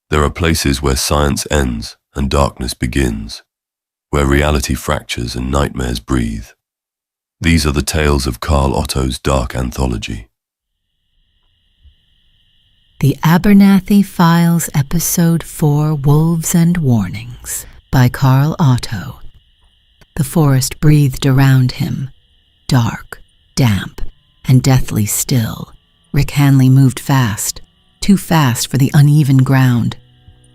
There are places where science ends and darkness begins, where reality fractures and nightmares breathe. These are the tales of Carl Otto's dark anthology. The Abermathy Files, Episode 4, Wolves and Warnings, by Carl Otto. The forest breathed around him, dark, damp, and deathly still. Rick Hanley moved fast, too fast for the uneven ground.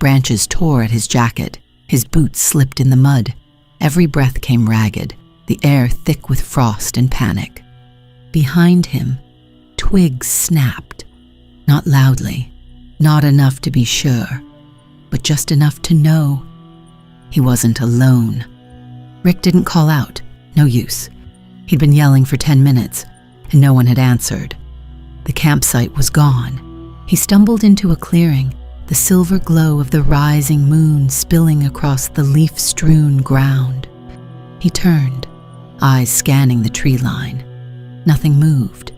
Branches tore at his jacket. His boots slipped in the mud. Every breath came ragged, the air thick with frost and panic. Behind him, twigs snapped. Not loudly, not enough to be sure, but just enough to know he wasn't alone. Rick didn't call out, no use. He'd been yelling for 10 minutes, and no one had answered. The campsite was gone. He stumbled into a clearing, the silver glow of the rising moon spilling across the leaf-strewn ground. He turned, eyes scanning the tree line. Nothing moved.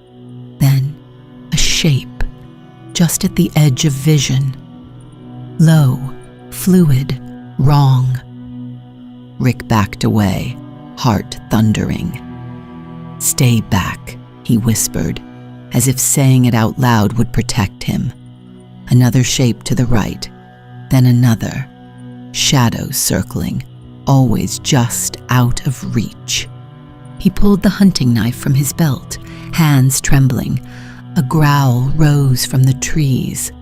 Then, a shape, just at the edge of vision. Low, fluid, wrong. Rick backed away, heart thundering. "Stay back," he whispered, as if saying it out loud would protect him. Another shape to the right, then another. Shadows circling, always just out of reach. He pulled the hunting knife from his belt, hands trembling. A growl rose from the trees,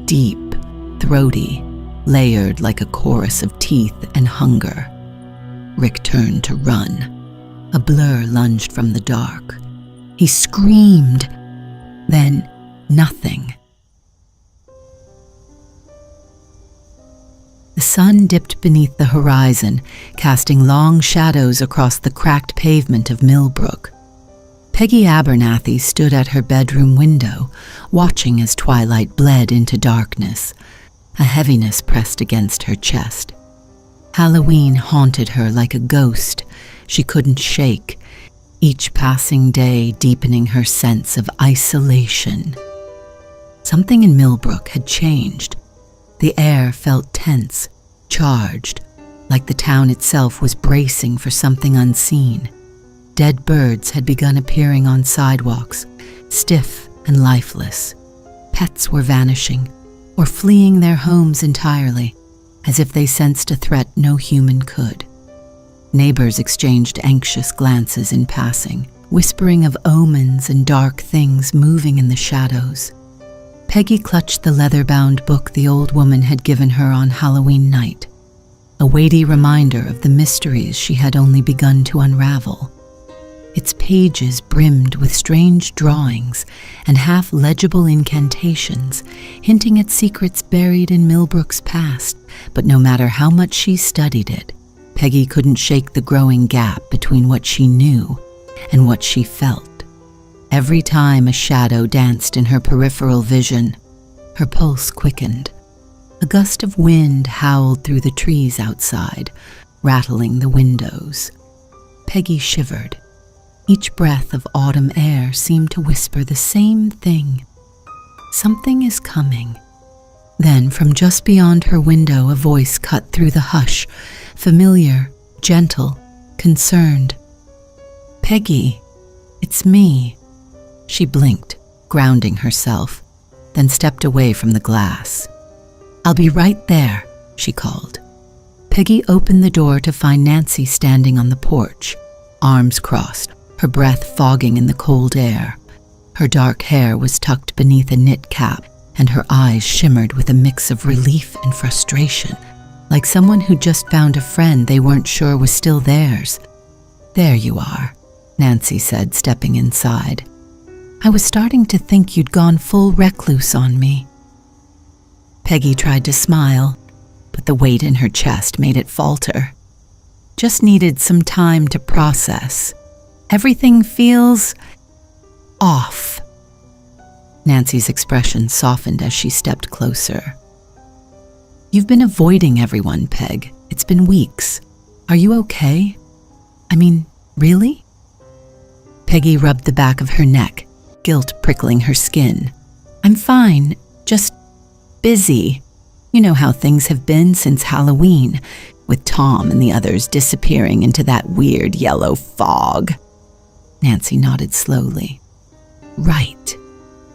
deep, throaty, layered like a chorus of teeth and hunger. Rick turned to run. A blur lunged from the dark. He screamed. Then nothing. The sun dipped beneath the horizon, casting long shadows across the cracked pavement of Millbrook. Peggy Abermathy stood at her bedroom window, watching as twilight bled into darkness. A heaviness pressed against her chest. Halloween haunted her like a ghost she couldn't shake, each passing day deepening her sense of isolation. Something in Millbrook had changed. The air felt tense, charged, like the town itself was bracing for something unseen. Dead birds had begun appearing on sidewalks, stiff and lifeless. Pets were vanishing, or fleeing their homes entirely, as if they sensed a threat no human could. Neighbors exchanged anxious glances in passing, whispering of omens and dark things moving in the shadows. Peggy clutched the leather-bound book the old woman had given her on Halloween night, a weighty reminder of the mysteries she had only begun to unravel. Its pages brimmed with strange drawings and half-legible incantations, hinting at secrets buried in Millbrook's past, but no matter how much she studied it, Peggy couldn't shake the growing gap between what she knew and what she felt. Every time a shadow danced in her peripheral vision, her pulse quickened. A gust of wind howled through the trees outside, rattling the windows. Peggy shivered. Each breath of autumn air seemed to whisper the same thing. Something is coming. Then, from just beyond her window, a voice cut through the hush, familiar, gentle, concerned. "Peggy, it's me." She blinked, grounding herself, then stepped away from the glass. "I'll be right there," she called. Peggy opened the door to find Nancy standing on the porch, arms crossed, her breath fogging in the cold air. Her dark hair was tucked beneath a knit cap, and her eyes shimmered with a mix of relief and frustration, like someone who just found a friend they weren't sure was still theirs. "There you are," Nancy said, stepping inside. "I was starting to think you'd gone full recluse on me." Peggy tried to smile, but the weight in her chest made it falter. "Just needed some time to process. Everything feels off." Nancy's expression softened as she stepped closer. "You've been avoiding everyone, Peg. It's been weeks. Are you okay? I mean, really?" Peggy rubbed the back of her neck, guilt prickling her skin. "I'm fine, just busy." You know how things have been since Halloween, with Tom and the others disappearing into that weird yellow fog. Nancy nodded slowly. Right.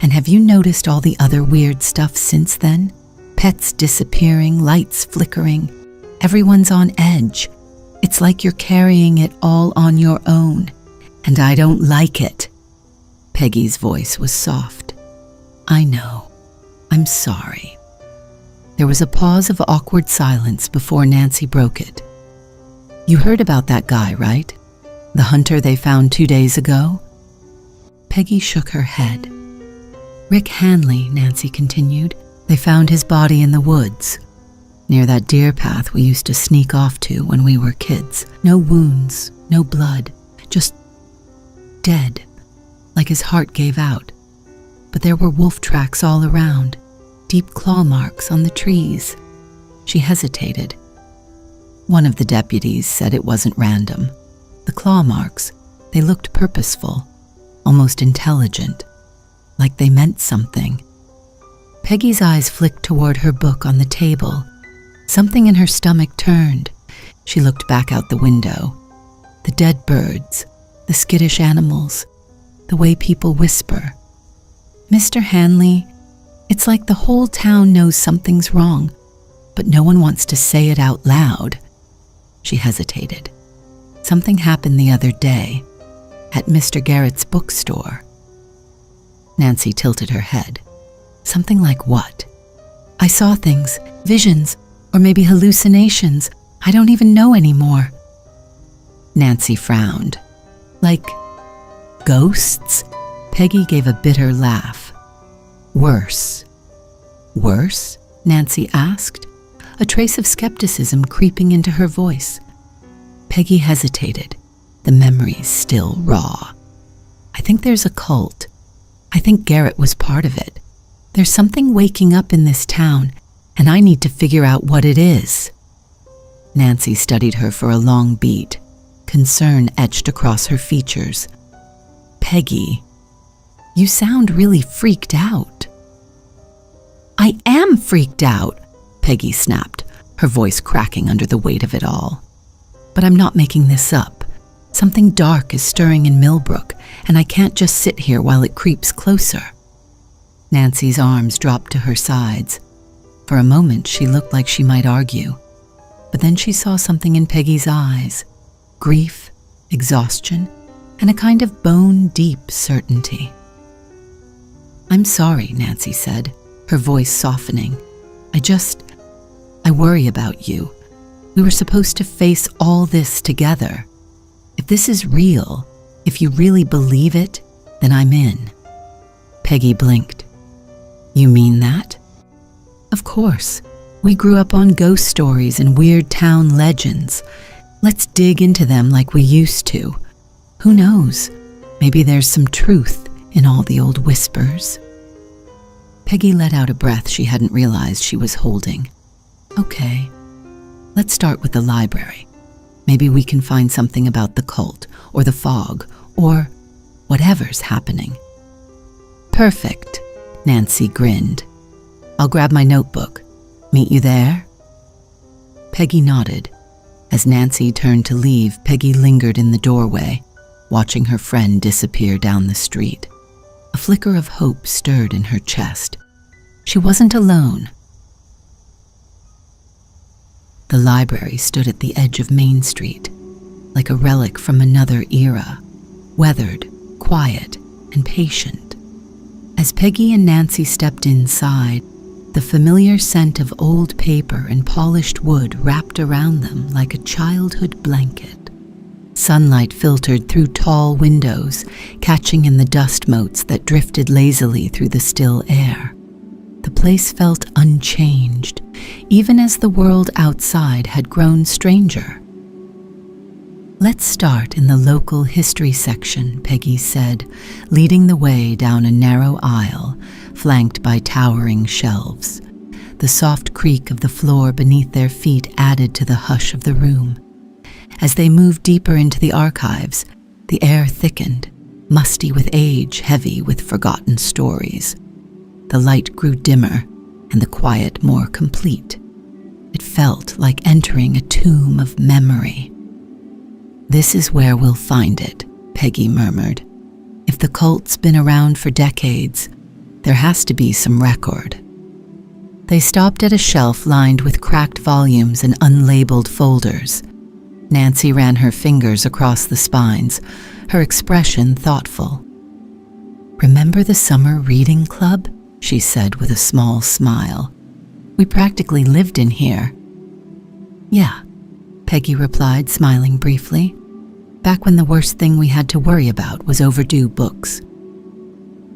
And have you noticed all the other weird stuff since then? Pets disappearing, lights flickering. Everyone's on edge. It's like you're carrying it all on your own. And I don't like it. Peggy's voice was soft. I know. I'm sorry. There was a pause of awkward silence before Nancy broke it. You heard about that guy, right? The hunter they found 2 days ago? Peggy shook her head. Rick Hanley, Nancy continued. They found his body in the woods, near that deer path we used to sneak off to when we were kids. No wounds, no blood, just dead, like his heart gave out. But there were wolf tracks all around, deep claw marks on the trees. She hesitated. One of the deputies said it wasn't random. The claw marks, they looked purposeful, almost intelligent, like they meant something. Peggy's eyes flicked toward her book on the table. Something in her stomach turned. She looked back out the window. The dead birds, the skittish animals, the way people whisper. Mr. Hanley, it's like the whole town knows something's wrong, but no one wants to say it out loud. She hesitated. Something happened the other day, at Mr. Garrett's bookstore. Nancy tilted her head. Something like what? I saw things, visions, or maybe hallucinations. I don't even know anymore. Nancy frowned. Like ghosts? Peggy gave a bitter laugh. Worse. Worse? Nancy asked, a trace of skepticism creeping into her voice. Peggy hesitated, the memories still raw. I think there's a cult. I think Garrett was part of it. There's something waking up in this town, and I need to figure out what it is. Nancy studied her for a long beat, concern etched across her features. Peggy, you sound really freaked out. I am freaked out, Peggy snapped, her voice cracking under the weight of it all. But I'm not making this up. Something dark is stirring in Millbrook, and I can't just sit here while it creeps closer. Nancy's arms dropped to her sides. For a moment, she looked like she might argue. But then she saw something in Peggy's eyes. Grief, exhaustion, and a kind of bone-deep certainty. I'm sorry, Nancy said, her voice softening. I worry about you. We were supposed to face all this together. If this is real, if you really believe it, then I'm in. Peggy blinked. You mean that? Of course. We grew up on ghost stories and weird town legends. Let's dig into them like we used to. Who knows? Maybe there's some truth in all the old whispers. Peggy let out a breath she hadn't realized she was holding. Okay. Let's start with the library. Maybe we can find something about the cult, or the fog, or whatever's happening. Perfect, Nancy grinned. I'll grab my notebook. Meet you there? Peggy nodded. As Nancy turned to leave, Peggy lingered in the doorway, watching her friend disappear down the street. A flicker of hope stirred in her chest. She wasn't alone. The library stood at the edge of Main Street, like a relic from another era, weathered, quiet, and patient. As Peggy and Nancy stepped inside, the familiar scent of old paper and polished wood wrapped around them like a childhood blanket. Sunlight filtered through tall windows, catching in the dust motes that drifted lazily through the still air. The place felt unchanged, even as the world outside had grown stranger. Let's start in the local history section, Peggy said, leading the way down a narrow aisle, flanked by towering shelves. The soft creak of the floor beneath their feet added to the hush of the room. As they moved deeper into the archives, the air thickened, musty with age, heavy with forgotten stories. The light grew dimmer, and the quiet more complete. It felt like entering a tomb of memory. "This is where we'll find it," Peggy murmured. "If the cult's been around for decades, there has to be some record." They stopped at a shelf lined with cracked volumes and unlabeled folders. Nancy ran her fingers across the spines, her expression thoughtful. "Remember the summer reading club?" she said with a small smile. "We practically lived in here." "Yeah," Peggy replied, smiling briefly. "Back when the worst thing we had to worry about was overdue books."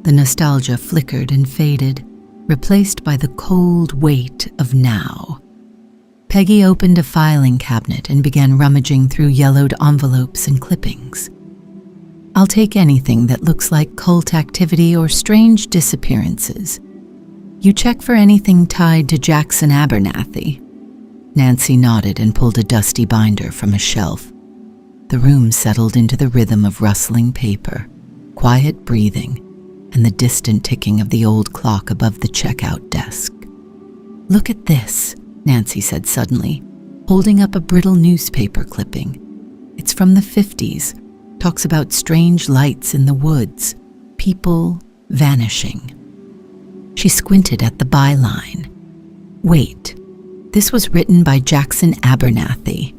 The nostalgia flickered and faded, replaced by the cold weight of now. Peggy opened a filing cabinet and began rummaging through yellowed envelopes and clippings. "I'll take anything that looks like cult activity or strange disappearances. You check for anything tied to Jackson Abermathy." Nancy nodded and pulled a dusty binder from a shelf. The room settled into the rhythm of rustling paper, quiet breathing, and the distant ticking of the old clock above the checkout desk. "Look at this," Nancy said suddenly, holding up a brittle newspaper clipping. "It's from the 50s, talks about strange lights in the woods, people vanishing." She squinted at the byline. "Wait, this was written by Jackson Abermathy.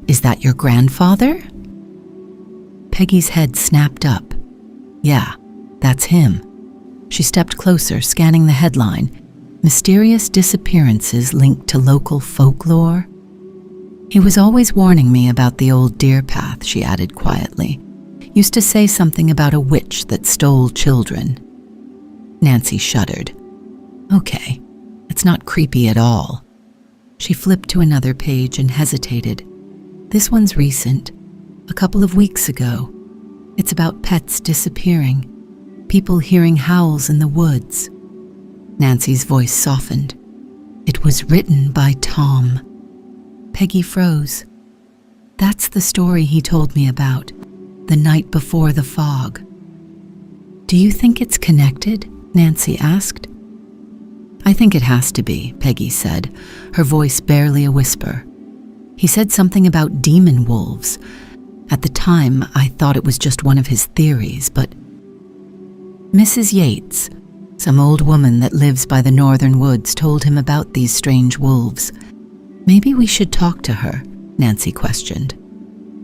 Is that your grandfather?" Peggy's head snapped up. "Yeah, that's him." She stepped closer, scanning the headline, "Mysterious Disappearances Linked to Local Folklore." "He was always warning me about the old deer path," she added quietly. "Used to say something about a witch that stole children." Nancy shuddered. "Okay, it's not creepy at all." She flipped to another page and hesitated. "This one's recent, a couple of weeks ago. It's about pets disappearing, people hearing howls in the woods." Nancy's voice softened. "It was written by Tom." Peggy froze. "That's the story he told me about, the night before the fog." "Do you think it's connected?" Nancy asked. "I think it has to be," Peggy said, her voice barely a whisper. "He said something about demon wolves. At the time, I thought it was just one of his theories, but..." "Mrs. Yates, some old woman that lives by the northern woods, told him about these strange wolves. Maybe we should talk to her," Nancy questioned.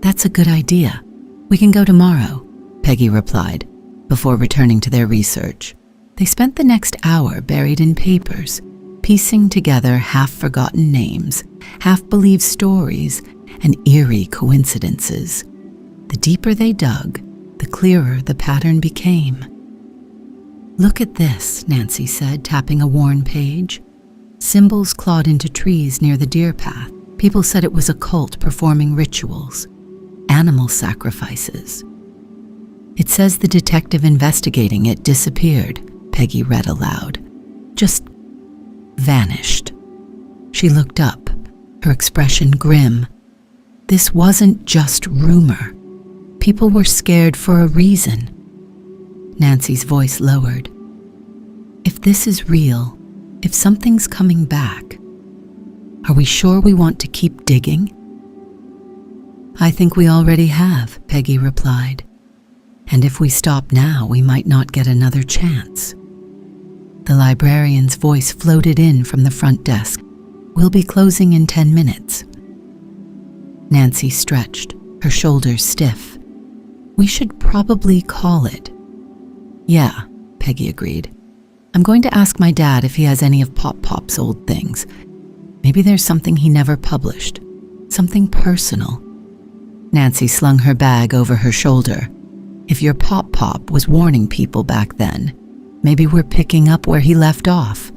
"That's a good idea. We can go tomorrow," Peggy replied, before returning to their research. They spent the next hour buried in papers, piecing together half-forgotten names, half-believed stories, and eerie coincidences. The deeper they dug, the clearer the pattern became. "Look at this," Nancy said, tapping a worn page. "Symbols clawed into trees near the deer path. People said it was a cult performing rituals, animal sacrifices." "It says the detective investigating it disappeared," Peggy read aloud. "Just vanished." She looked up, her expression grim. This wasn't just rumor. People were scared for a reason. Nancy's voice lowered. "If this is real, if something's coming back, are we sure we want to keep digging?" "I think we already have," Peggy replied. "And if we stop now, we might not get another chance." The librarian's voice floated in from the front desk. "We'll be closing in 10 minutes." Nancy stretched, her shoulders stiff. "We should probably call it." "Yeah," Peggy agreed. "I'm going to ask my dad if he has any of Pop-Pop's old things. Maybe there's something he never published, something personal." Nancy slung her bag over her shoulder. "If your Pop-Pop was warning people back then, maybe we're picking up where he left off.